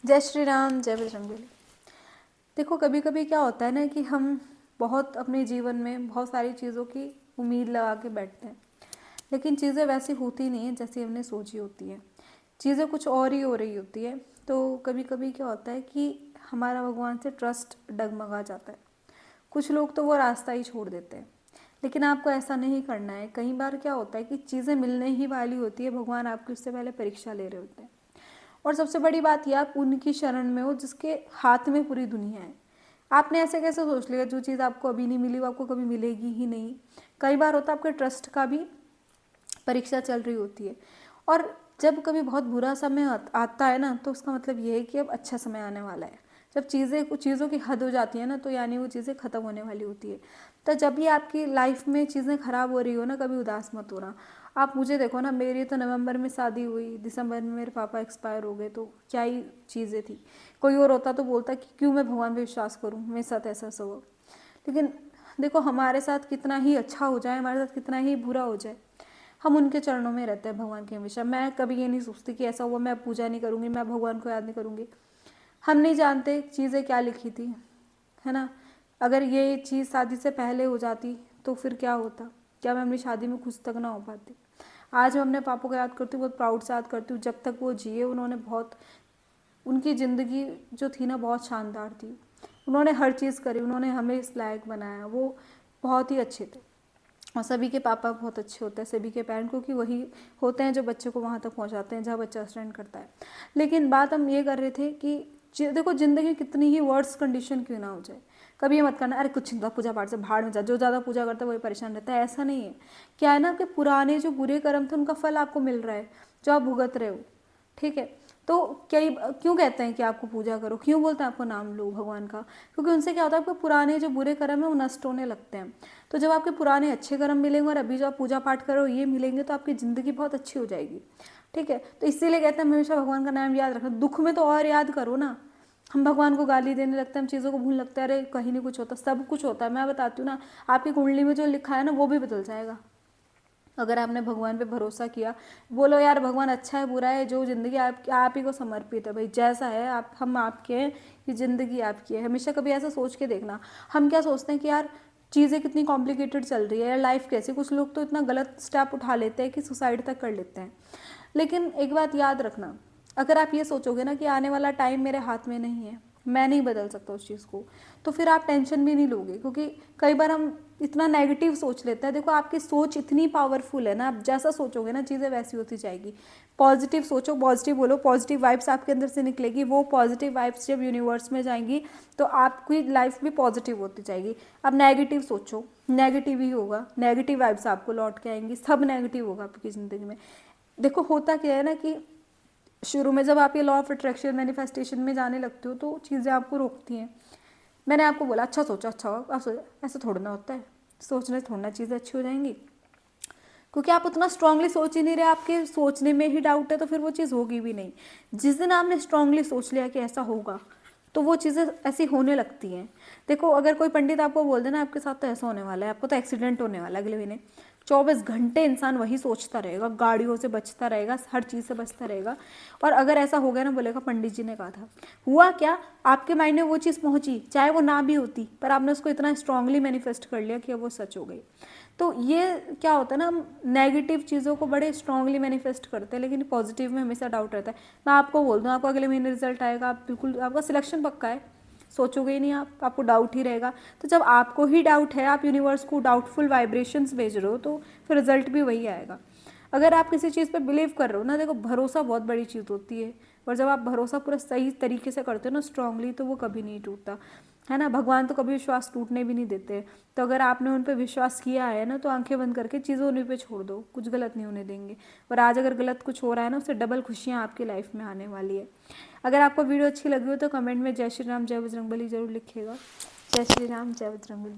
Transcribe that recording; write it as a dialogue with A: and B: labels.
A: जय श्री राम, जय बजरंगबली। देखो, कभी कभी क्या होता है ना कि हम बहुत अपने जीवन में बहुत सारी चीज़ों की उम्मीद लगा के बैठते हैं, लेकिन चीज़ें वैसी होती नहीं है जैसी हमने सोची होती है। चीज़ें कुछ और ही हो रही होती है। तो कभी कभी क्या होता है कि हमारा भगवान से ट्रस्ट डगमगा जाता है। कुछ लोग तो वो रास्ता ही छोड़ देते हैं, लेकिन आपको ऐसा नहीं करना है। कई बार क्या होता है कि चीज़ें मिलने ही वाली होती है, भगवान आपकी उससे पहले परीक्षा ले रहे होते हैं। और सबसे बड़ी बात यह, आप उनकी शरण में हो जिसके हाथ में पूरी दुनिया है। आपने ऐसे कैसे सोच लिया जो चीज़ आपको अभी नहीं मिली वो आपको कभी मिलेगी ही नहीं। कई बार होता है आपके ट्रस्ट का भी परीक्षा चल रही होती है। और जब कभी बहुत बुरा समय आता है ना, तो उसका मतलब ये है कि अब अच्छा समय आने वाला है। जब चीज़ों की हद हो जाती है ना, तो यानी वो चीज़ें ख़त्म होने वाली होती है। तो जब भी आपकी लाइफ में चीज़ें ख़राब हो रही हो ना, कभी उदास मत होना। आप मुझे देखो ना, मेरी तो नवंबर में शादी हुई, दिसंबर में मेरे पापा एक्सपायर हो गए, तो क्या ही चीज़ें थी। कोई और होता तो बोलता कि क्यों मैं भगवान पे विश्वास करूँ, मेरे साथ ऐसा सब हो। लेकिन देखो, हमारे साथ कितना ही अच्छा हो जाए, हमारे साथ कितना ही बुरा हो जाए, हम उनके चरणों में रहते हैं भगवान के हमेशा। मैं कभी ये नहीं सोचती कि ऐसा हुआ मैं पूजा नहीं करूँगी, मैं भगवान को याद नहीं करूँगी। हम नहीं जानते चीज़ें क्या लिखी थी, है ना। अगर ये चीज़ शादी से पहले हो जाती तो फिर क्या होता, क्या मैं अपनी शादी में खुश तक ना हो पाती। आज मैं अपने पापा को याद करती हूँ, बहुत प्राउड से याद करती हूँ। जब तक वो जिए उन्होंने बहुत, उनकी ज़िंदगी जो थी ना बहुत शानदार थी। उन्होंने हर चीज़ करी, उन्होंने हमें इस लायक बनाया, वो बहुत ही अच्छे थे। और सभी के पापा बहुत अच्छे होते हैं, सभी के पेरेंट, क्योंकि वही होते हैं जो बच्चे को वहाँ तक पहुँचाते हैं जहाँ बच्चा स्टैंड करता है। लेकिन बात हम ये कर रहे थे कि देखो, ज़िंदगी में कितनी ही वर्ड्स कंडीशन क्यों ना हो जाए, कभी ये मत करना अरे कुछ नहीं, पूजा पाठ से भाड़ में जा, जो ज़्यादा पूजा करता है वही परेशान रहता है। ऐसा नहीं है। क्या है ना, कि पुराने जो बुरे कर्म थे उनका फल आपको मिल रहा है, जो आप भुगत रहे हो। ठीक है। तो क्यों कहते हैं कि आपको पूजा करो, क्यों बोलते हैं आपको नाम लो भगवान का? क्योंकि उनसे क्या होता है, आपके पुराने जो बुरे कर्म है वो नष्ट होने लगते हैं। तो जब आपके पुराने अच्छे कर्म मिलेंगे और अभी जो आप पूजा पाठ करो ये मिलेंगे, तो आपकी ज़िंदगी बहुत अच्छी हो जाएगी। ठीक है। तो इसीलिए कहते हैं हमेशा भगवान का नाम याद रखना। दुख में तो और याद करो ना। हम भगवान को गाली देने लगते हैं, हम चीज़ों को भूलने लगते हैं, अरे कहीं नहीं कुछ होता, सब कुछ होता है। मैं बताती हूँ ना, आपकी कुंडली में जो लिखा है ना वो भी बदल जाएगा अगर आपने भगवान पे भरोसा किया। बोलो यार भगवान अच्छा है बुरा है, जो ज़िंदगी आप ही को समर्पित है भाई, जैसा है आप, हम आपके हैं, ये ज़िंदगी आपकी है। हमेशा कभी ऐसा सोच के देखना। हम क्या सोचते हैं कि यार चीज़ें कितनी कॉम्प्लिकेटेड चल रही है यार, लाइफ कैसी। कुछ लोग तो इतना गलत स्टेप उठा लेते हैं कि सुसाइड तक कर लेते हैं। लेकिन एक बात याद रखना, अगर आप ये सोचोगे ना कि आने वाला टाइम मेरे हाथ में नहीं है, मैं नहीं बदल सकता उस चीज़ को, तो फिर आप टेंशन भी नहीं लोगे। क्योंकि कई बार हम इतना नेगेटिव सोच लेते हैं। देखो, आपकी सोच इतनी पावरफुल है ना, आप जैसा सोचोगे ना चीज़ें वैसी होती जाएगी। पॉजिटिव सोचो, पॉजिटिव बोलो, पॉजिटिव वाइब्स आपके अंदर से निकलेगी। वो पॉजिटिव वाइब्स जब यूनिवर्स में जाएंगी तो आपकी लाइफ भी पॉजिटिव होती जाएगी। अब नेगेटिव सोचो, नेगेटिव ही होगा, नेगेटिव वाइब्स आपको लौट के आएंगी, सब नेगेटिव होगा आपकी ज़िंदगी में। देखो, होता क्या है ना कि शुरू में जब आप ये लॉ ऑफ अट्रैक्शन मैनिफेस्टेशन में जाने लगते हो तो चीज़ें आपको रोकती हैं। मैंने आपको बोला अच्छा सोचो, अच्छा होगा, आप सोचो, ऐसा थोड़ा ना होता है। सोचने से थोड़ा ना चीज़ें अच्छी हो जाएंगी, क्योंकि आप उतना स्ट्रांगली सोच ही नहीं रहे। आपके सोचने में ही डाउट है, तो फिर वो चीज़ होगी भी नहीं। जिस दिन आपने स्ट्रांगली सोच लिया कि ऐसा होगा, तो वो चीज़ें ऐसी होने लगती हैं। देखो, अगर कोई पंडित आपको बोल देना आपके साथ तो ऐसा होने वाला है, आपको तो एक्सीडेंट होने वाला है अगले महीने, 24 घंटे इंसान वही सोचता रहेगा, गाड़ियों से बचता रहेगा, हर चीज़ से बचता रहेगा। और अगर ऐसा हो गया ना, बोलेगा पंडित जी ने कहा था। हुआ क्या, आपके माइंड में वो चीज़ पहुंची, चाहे वो ना भी होती, पर आपने उसको इतना स्ट्रांगली मैनिफेस्ट कर लिया कि वो सच हो गई। तो ये क्या होता है ना, हम नेगेटिव चीज़ों को बड़े स्ट्रांगली मैनिफेस्ट करते हैं, लेकिन पॉजिटिव में हमेशा डाउट रहता है। मैं आपको बोल दूँ, आपको अगले महीने रिजल्ट आएगा, आप बिल्कुल, आपका सिलेक्शन पक्का है, सोचोगे ही नहीं आप, आपको डाउट ही रहेगा। तो जब आपको ही डाउट है, आप यूनिवर्स को डाउटफुल वाइब्रेशंस भेज रहे हो, तो फिर रिजल्ट भी वही आएगा। अगर आप किसी चीज़ पे बिलीव कर रहे हो ना, देखो भरोसा बहुत बड़ी चीज़ होती है। और जब आप भरोसा पूरा सही तरीके से करते हो ना, स्ट्रांगली, तो वो कभी नहीं टूटता, है ना। भगवान तो कभी विश्वास टूटने भी नहीं देते। तो अगर आपने उन पर विश्वास किया है ना, तो आंखें बंद करके चीज़ों उन्हीं पे छोड़ दो, कुछ गलत नहीं होने देंगे। और आज अगर गलत कुछ हो रहा है ना, उससे डबल खुशियाँ आपकी लाइफ में आने वाली है। अगर आपको वीडियो अच्छी लगी हो तो कमेंट में जय श्री राम, जय बजरंगबली जरूर लिखिएगा। जय श्री राम, जय बजरंगबली।